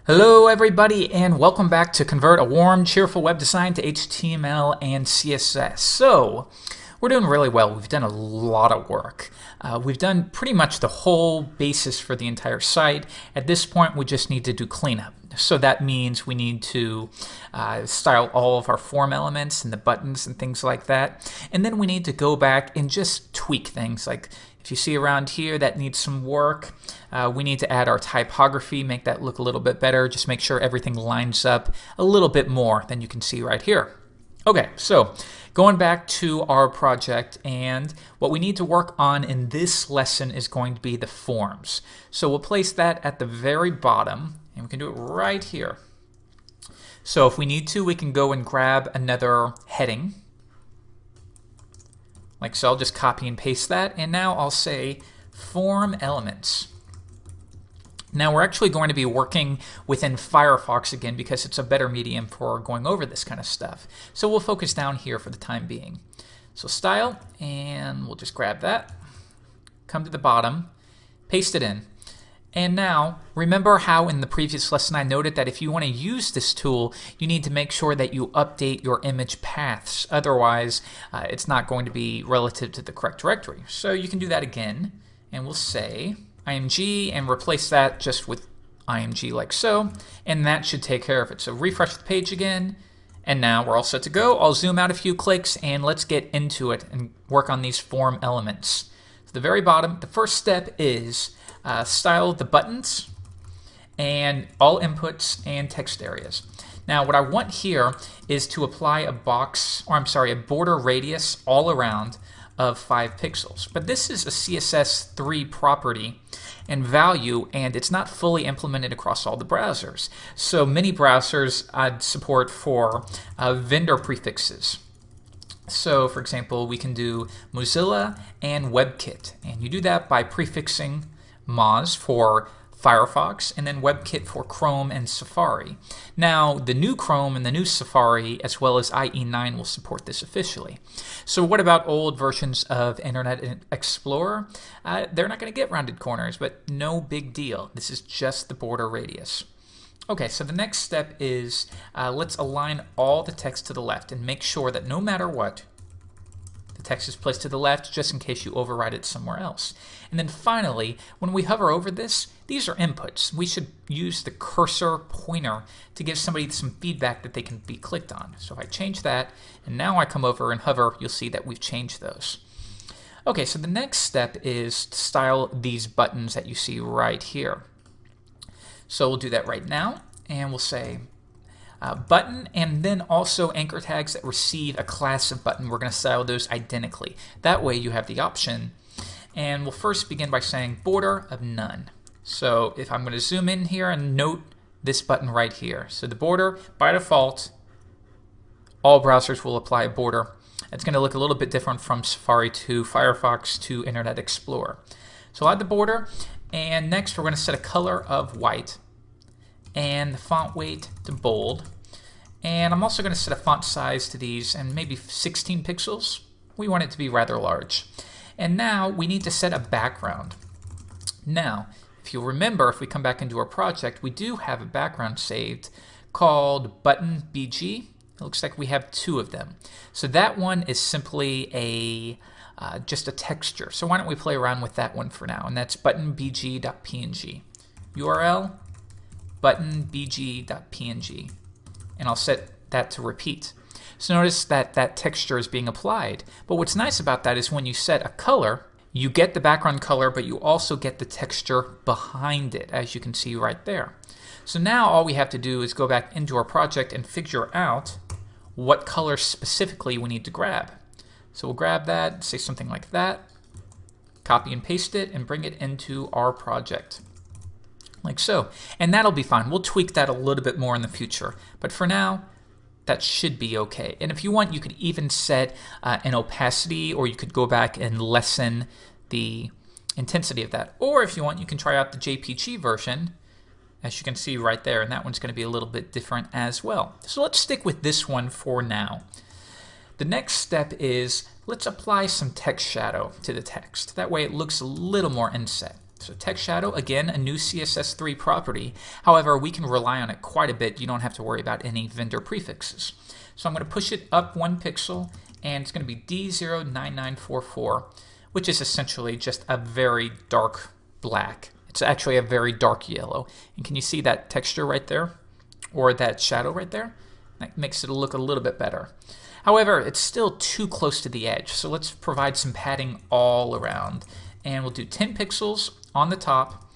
Hello everybody and welcome back to convert a warm, cheerful web design to HTML and CSS. So, we're doing really well. We've done a lot of work. We've done pretty much the whole basis for the entire site. At this point, we just need to do cleanup. So that means we need to style all of our form elements and the buttons and things like that. And then we need to go back and just tweak things. Like if you see around here, that needs some work. We need to add our typography, make that look a little bit better. Just make sure everything lines up a little bit more than you can see right here. Okay, so going back to our project, and what we need to work on in this lesson is going to be the forms. So we'll place that at the very bottom, and we can do it right here. So if we need to, we can go and grab another heading. Like so, I'll just copy and paste that, and now I'll say form elements. Now we're actually going to be working within Firefox again because it's a better medium for going over this kind of stuff. So we'll focus down here for the time being. So style, and we'll just grab that, come to the bottom, paste it in. And now, remember how in the previous lesson I noted that if you want to use this tool, you need to make sure that you update your image paths. Otherwise, it's not going to be relative to the correct directory. So you can do that again, and we'll say img and replace that just with img like so, and that should take care of it. So refresh the page again, and now we're all set to go. I'll zoom out a few clicks, and let's get into it and work on these form elements. So the very bottom, the first step is style the buttons and all inputs and text areas. Now what I want here is to apply a border radius all around of 5 pixels. But this is a CSS3 property and value, and it's not fully implemented across all the browsers. So many browsers add support for vendor prefixes. So for example, we can do Mozilla and WebKit, and you do that by prefixing Moz for Firefox and then WebKit for Chrome and Safari. Now the new Chrome and the new Safari as well as IE9 will support this officially. So what about old versions of Internet Explorer? They're not going to get rounded corners, but no big deal. This is just the border radius. Okay, so the next step is let's align all the text to the left and make sure that no matter what, the text is placed to the left just in case you override it somewhere else. And then finally, when we hover over this, these are inputs. We should use the cursor pointer to give somebody some feedback that they can be clicked on. So if I change that, and now I come over and hover, you'll see that we've changed those. Okay, so the next step is to style these buttons that you see right here. So we'll do that right now, and we'll say button, and then also anchor tags that receive a class of button. We're going to style those identically. That way you have the option. And we'll first begin by saying border of none. So if I'm going to zoom in here and note this button right here. So the border, by default, all browsers will apply a border. It's going to look a little bit different from Safari to Firefox to Internet Explorer. So I'll add the border, and next we're going to set a color of white and the font weight to bold. And I'm also going to set a font size to these and maybe 16 pixels. We want it to be rather large. And now we need to set a background. Now, if you'll remember, if we come back into our project, we do have a background saved called button BG. It looks like we have 2 of them. So that one is simply just a texture. So why don't we play around with that one for now? And that's buttonbg.png. URL buttonbg.png. And I'll set that to repeat. So notice that that texture is being applied. But what's nice about that is when you set a color, you get the background color, but you also get the texture behind it, as you can see right there. So now all we have to do is go back into our project and figure out what color specifically we need to grab. So we'll grab that, say something like that, copy and paste it, and bring it into our project. Like so. And that'll be fine. We'll tweak that a little bit more in the future. But for now, that should be okay. And if you want, you could even set an opacity, or you could go back and lessen the intensity of that. Or if you want, you can try out the JPG version, as you can see right there, and that one's going to be a little bit different as well. So let's stick with this one for now. The next step is let's apply some text shadow to the text. That way it looks a little more inset. So text shadow, again, a new CSS3 property. However, we can rely on it quite a bit. You don't have to worry about any vendor prefixes. So I'm going to push it up 1 pixel, and it's going to be D09944, which is essentially just a very dark black. It's actually a very dark yellow. And can you see that texture right there? Or that shadow right there? That makes it look a little bit better. However, it's still too close to the edge, so let's provide some padding all around. And we'll do 10 pixels on the top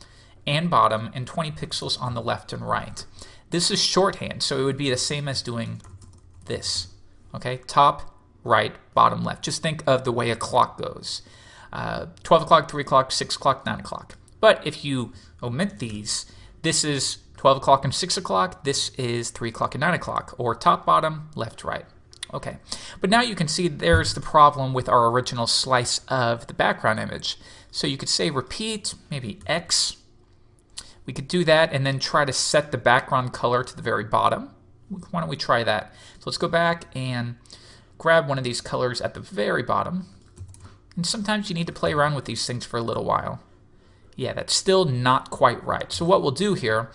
and bottom and 20 pixels on the left and right. This is shorthand, so it would be the same as doing this. Okay, top, right, bottom, left. Just think of the way a clock goes. 12 o'clock, 3 o'clock, 6 o'clock, 9 o'clock. But if you omit these, this is 12 o'clock and 6 o'clock, this is 3 o'clock and 9 o'clock, or top, bottom, left, right. Okay, but now you can see there's the problem with our original slice of the background image. So you could say repeat, maybe X. We could do that and then try to set the background color to the very bottom. Why don't we try that? So let's go back and grab one of these colors at the very bottom. And sometimes you need to play around with these things for a little while. Yeah, that's still not quite right. So what we'll do here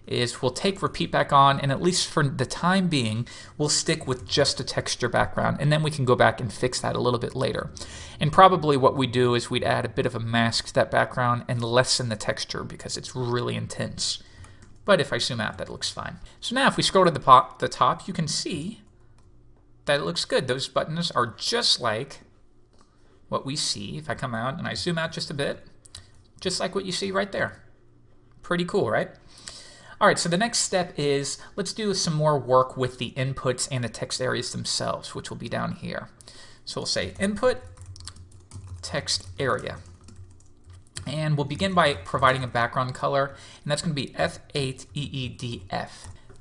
is we'll take repeat back on, and at least for the time being, we'll stick with just a texture background, and then we can go back and fix that a little bit later. And probably what we do is we'd add a bit of a mask to that background and lessen the texture because it's really intense. But if I zoom out, that looks fine. So now if we scroll to the top, you can see that it looks good. Those buttons are just like what we see. If I come out and I zoom out just a bit, just like what you see right there. Pretty cool, right? All right, so the next step is let's do some more work with the inputs and the text areas themselves, which will be down here. So we'll say input text area. And we'll begin by providing a background color, and that's going to be F8EEDF.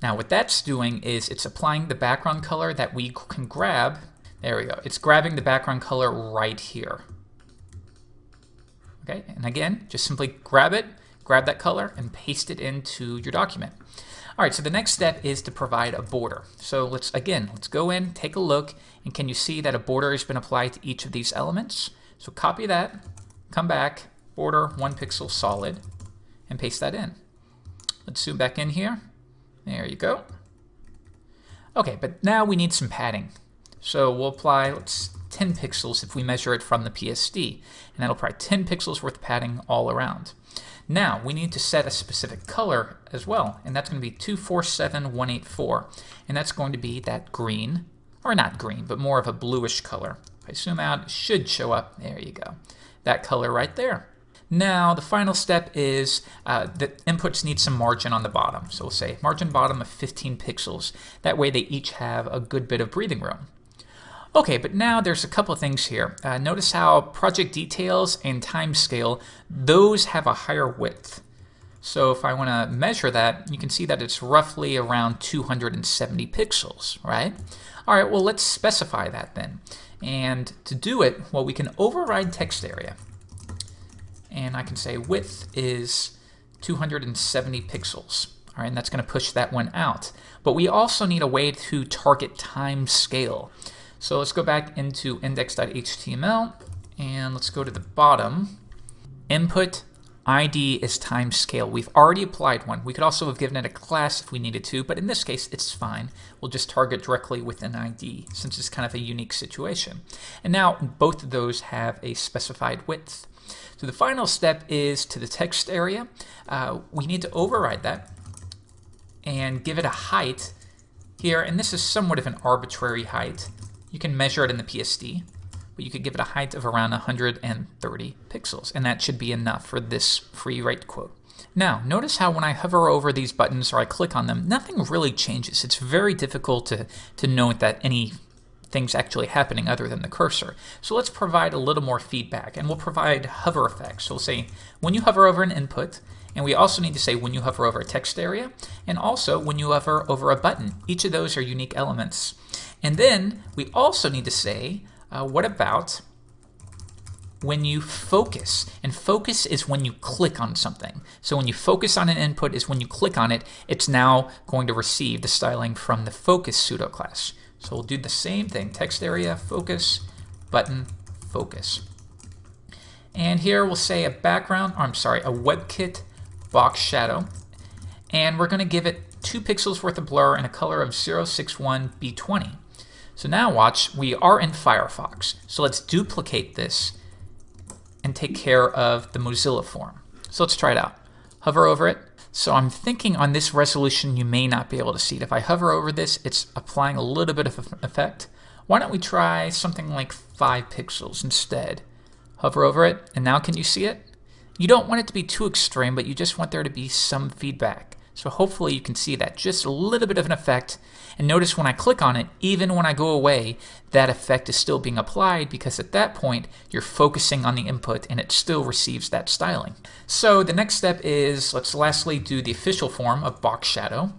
Now what that's doing is it's applying the background color that we can grab. There we go. It's grabbing the background color right here. Okay, and again, just simply grab it, grab that color, and paste it into your document. All right, so the next step is to provide a border. So let's go in, take a look, and can you see that a border has been applied to each of these elements? So copy that, come back, border 1 pixel solid, and paste that in. Let's zoom back in here. There you go. Okay, but now we need some padding. So we'll apply, 10 pixels if we measure it from the PSD, and that'll apply 10 pixels worth of padding all around. Now we need to set a specific color as well, and that's going to be 247184, and that's going to be that green, or not green, but more of a bluish color. If I zoom out, it should show up. There you go. That color right there. Now the final step is the inputs need some margin on the bottom. So we'll say margin bottom of 15 pixels. That way they each have a good bit of breathing room. Okay, but now there's a couple of things here. Notice how project details and timescale, those have a higher width. So if I want to measure that, you can see that it's roughly around 270 pixels, right? All right, well, let's specify that then. And to do it, well, we can override text area. And I can say width is 270 pixels. All right, and that's going to push that one out. But we also need a way to target time scale. So let's go back into index.html, and let's go to the bottom. Input ID is time scale. We've already applied one. We could also have given it a class if we needed to, but in this case, it's fine. We'll just target directly with an ID, since it's kind of a unique situation. And now both of those have a specified width. So the final step is to the text area. We need to override that and give it a height here, and this is somewhat of an arbitrary height. You can measure it in the PSD, but you could give it a height of around 130 pixels, and that should be enough for this free rate quote. Now, notice how when I hover over these buttons or I click on them, nothing really changes. It's very difficult to note that anything's actually happening other than the cursor. So let's provide a little more feedback, and we'll provide hover effects. So we'll say when you hover over an input, and we also need to say when you hover over a text area, and also when you hover over a button. Each of those are unique elements. And then we also need to say, what about when you focus? And focus is when you click on something. So when you focus on an input is when you click on it, it's now going to receive the styling from the focus pseudo class. So we'll do the same thing, text area, focus, button, focus. And here we'll say a background, or I'm sorry, a WebKit box shadow. And we're going to give it 2 pixels worth of blur and a color of 061B20. So now watch, we are in Firefox. So let's duplicate this and take care of the Mozilla form. So let's try it out. Hover over it. So I'm thinking on this resolution you may not be able to see it. If I hover over this, it's applying a little bit of effect. Why don't we try something like 5 pixels instead? Hover over it, and now can you see it? You don't want it to be too extreme, but you just want there to be some feedback. So hopefully you can see that, just a little bit of an effect. And notice when I click on it, even when I go away, that effect is still being applied because at that point you're focusing on the input and it still receives that styling. So the next step is, let's lastly do the official form of box shadow.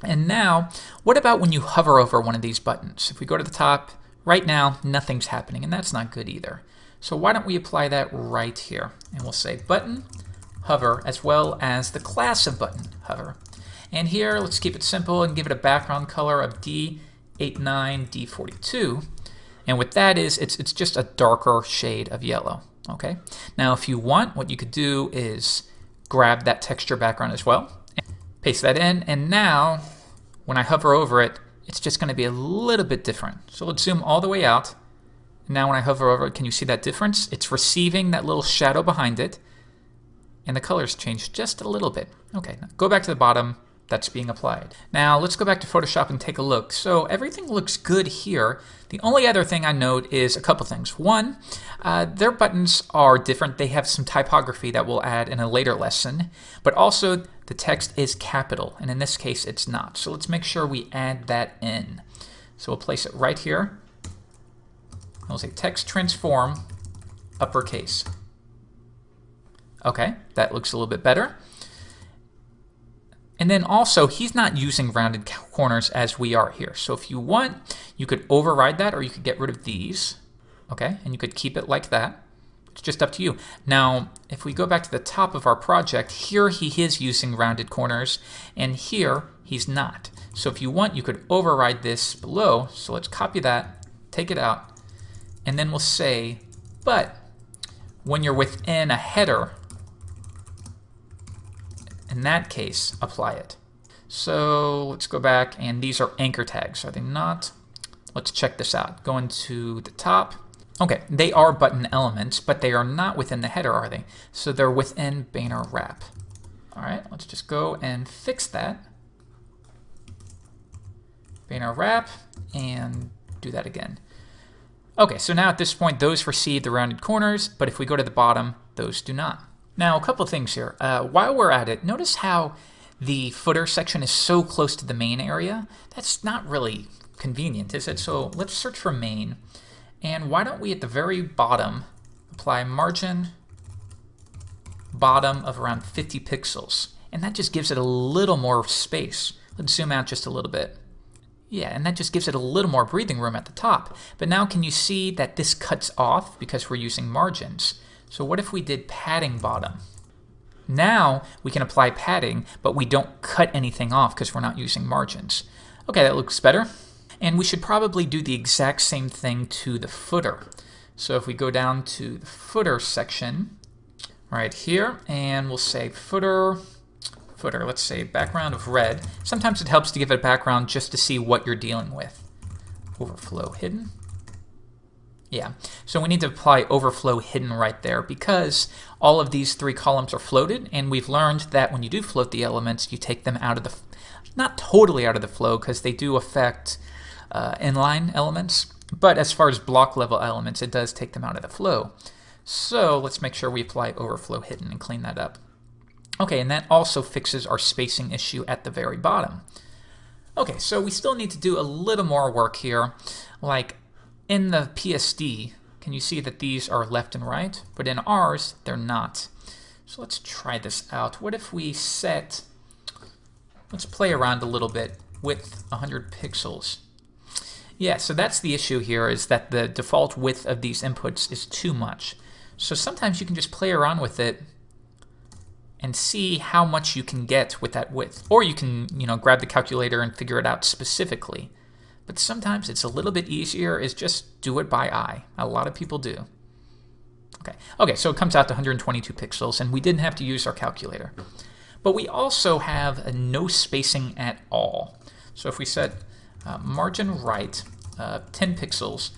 And now, what about when you hover over one of these buttons? If we go to the top, right now nothing's happening, and that's not good either. So why don't we apply that right here? And we'll say button, hover, as well as the class of button, hover. And here, let's keep it simple and give it a background color of D89, D42. And what that is, it's just a darker shade of yellow. Okay. Now, if you want, what you could do is grab that texture background as well, and paste that in, and now, when I hover over it, it's just going to be a little bit different. So let's zoom all the way out. Now when I hover over it, can you see that difference? It's receiving that little shadow behind it, and the colors changed just a little bit. Okay, now go back to the bottom. That's being applied. Now let's go back to Photoshop and take a look. So everything looks good here. The only other thing I note is a couple things. One, their buttons are different. They have some typography that we'll add in a later lesson, but also the text is capital, and in this case it's not. So let's make sure we add that in. So we'll place it right here. We'll say text transform uppercase. Okay, that looks a little bit better. And then also, he's not using rounded corners as we are here. So if you want, you could override that, or you could get rid of these. Okay, and you could keep it like that. It's just up to you. Now, if we go back to the top of our project, here he is using rounded corners, and here he's not. So if you want, you could override this below. So let's copy that, take it out, and then we'll say, but when you're within a header, in that case, apply it. So let's go back, and these are anchor tags, are they not? Let's check this out. Going to the top. Okay, they are button elements, but they are not within the header, are they? So they're within banner wrap. All right, let's just go and fix that. Banner wrap, and do that again. Okay, so now at this point, those receive the rounded corners, but if we go to the bottom, those do not. Now, a couple of things here. While we're at it, notice how the footer section is so close to the main area. That's not really convenient, is it? So let's search for main. And why don't we, at the very bottom, apply margin bottom of around 50 pixels. And that just gives it a little more space. Let's zoom out just a little bit. Yeah, and that just gives it a little more breathing room at the top. But now can you see that this cuts off because we're using margins? So what if we did padding bottom? Now we can apply padding, but we don't cut anything off because we're not using margins. Okay, that looks better. And we should probably do the exact same thing to the footer. So if we go down to the footer section right here, and we'll say footer, let's say background of red. Sometimes it helps to give it a background just to see what you're dealing with. Overflow hidden. Yeah, so we need to apply overflow hidden right there because all of these 3 columns are floated, and we've learned that when you do float the elements, you take them out of the, not totally out of the flow because they do affect inline elements, but as far as block level elements, it does take them out of the flow. So let's make sure we apply overflow hidden and clean that up. Okay, and that also fixes our spacing issue at the very bottom. Okay, so we still need to do a little more work here. Like in the PSD, can you see that these are left and right? But in ours, they're not. So let's try this out. What if we set, let's play around a little bit with 100 pixels. Yeah, so that's the issue here, is that the default width of these inputs is too much. So sometimes you can just play around with it and see how much you can get with that width. Or you can, grab the calculator and figure it out specifically. But sometimes it's a little bit easier is just do it by eye. A lot of people do. Okay, so it comes out to 122 pixels, and we didn't have to use our calculator. But we also have a no spacing at all. So if we set margin right 10 pixels,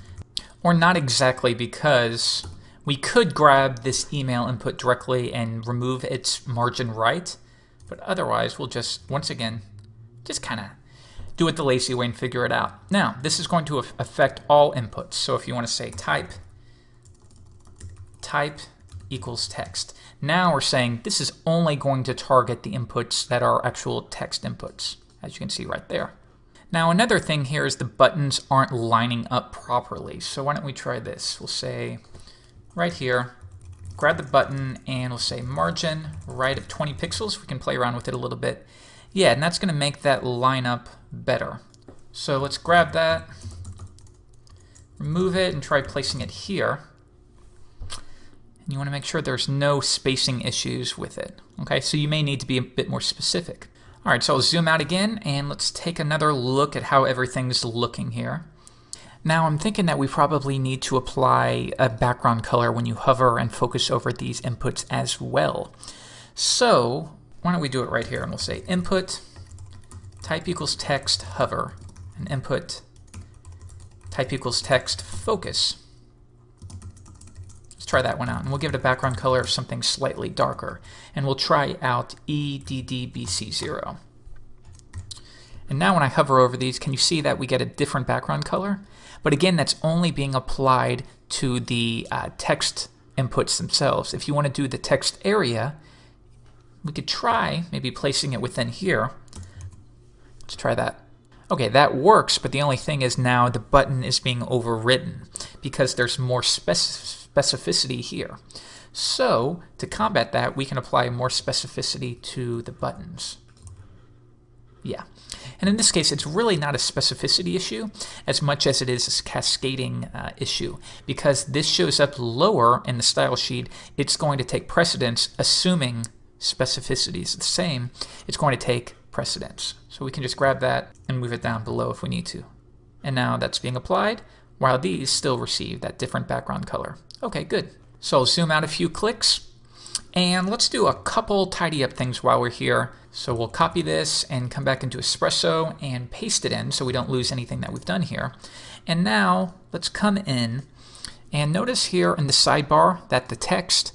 or not exactly, because we could grab this email input directly and remove its margin right, but otherwise we'll just, once again, just kind of do it the lazy way and figure it out. Now, this is going to affect all inputs. So if you want to say type equals text. Now we're saying this is only going to target the inputs that are actual text inputs, as you can see right there. Now another thing here is the buttons aren't lining up properly. So why don't we try this? We'll say right here, grab the button and we'll say margin right of 20 pixels. We can play around with it a little bit. Yeah, and that's going to make that line up better. So let's grab that, remove it, and try placing it here. And you want to make sure there's no spacing issues with it. Okay, so you may need to be a bit more specific. All right, so I'll zoom out again, and let's take another look at how everything's looking here. Now I'm thinking that we probably need to apply a background color when you hover and focus over these inputs as well. So why don't we do it right here, and we'll say input type equals text hover, and input type equals text focus. Let's try that one out, and we'll give it a background color of something slightly darker, and we'll try out EDDBC0. And now when I hover over these, can you see that we get a different background color? But again, that's only being applied to the text inputs themselves. If you want to do the text area, we could try maybe placing it within here. Let's try that. Okay, that works, but the only thing is now the button is being overwritten because there's more specificity here. So to combat that, we can apply more specificity to the buttons. Yeah. And in this case, it's really not a specificity issue as much as it is a cascading issue. Because this shows up lower in the style sheet, it's going to take precedence, assuming specificity is the same, it's going to take precedence. So we can just grab that and move it down below if we need to. And now that's being applied, while these still receive that different background color. Okay, good. So I'll zoom out a few clicks, and let's do a couple tidy up things while we're here. So we'll copy this and come back into Espresso and paste it in so we don't lose anything that we've done here. And now let's come in and notice here in the sidebar that the text,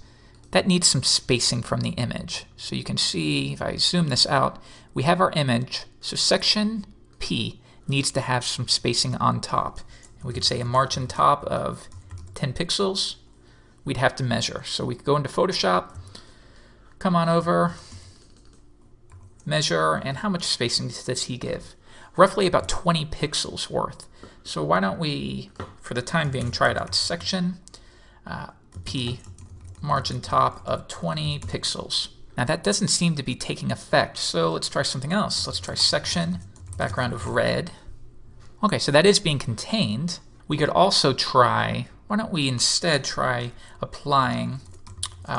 that needs some spacing from the image. So you can see, if I zoom this out, we have our image. So section P needs to have some spacing on top. And we could say a margin top of 10 pixels. We'd have to measure. So we could go into Photoshop, come on over, measure, and how much spacing does he give? Roughly about 20 pixels worth. So why don't we, for the time being, try it out. Section P, margin top of 20 pixels. Now that doesn't seem to be taking effect, so let's try something else. Let's try section, background of red. Okay, so that is being contained. We could also try, why don't we instead try applying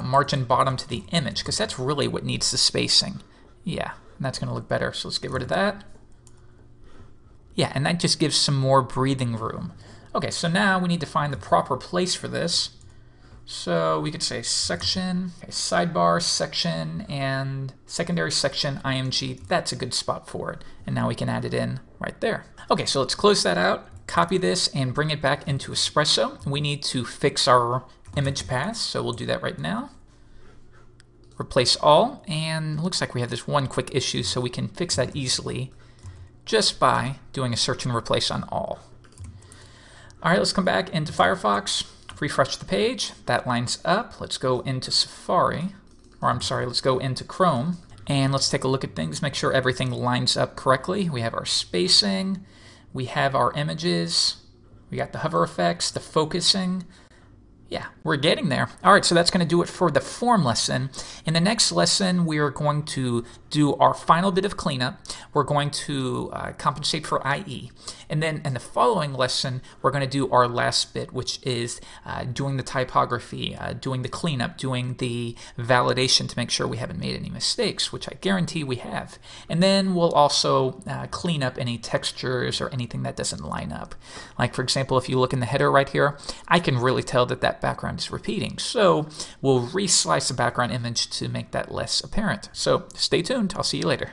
margin bottom to the image, because that's really what needs the spacing. Yeah, and that's going to look better, so let's get rid of that. Yeah, and that just gives some more breathing room. Okay, so now we need to find the proper place for this. So we could say section, okay, sidebar, section, and secondary section, IMG. That's a good spot for it. And now we can add it in right there. Okay, so let's close that out, copy this, and bring it back into Espresso. We need to fix our image path, so we'll do that right now. Replace all, and it looks like we have this one quick issue, so we can fix that easily just by doing a search and replace on all. All right, let's come back into Firefox. Refresh the page. That lines up. Let's go into Safari, or I'm sorry, let's go into Chrome, and let's take a look at things, make sure everything lines up correctly. We have our spacing, we have our images, we got the hover effects, the focusing. Yeah, we're getting there. All right, so that's going to do it for the form lesson. In the next lesson, we are going to do our final bit of cleanup. we're going to compensate for IE. And then in the following lesson, we're going to do our last bit, which is doing the typography, doing the cleanup, doing the validation to make sure we haven't made any mistakes, which I guarantee we have. And then we'll also clean up any textures or anything that doesn't line up. Like, for example, if you look in the header right here, I can really tell that that background is repeating. So we'll reslice the background image to make that less apparent. So stay tuned. I'll see you later.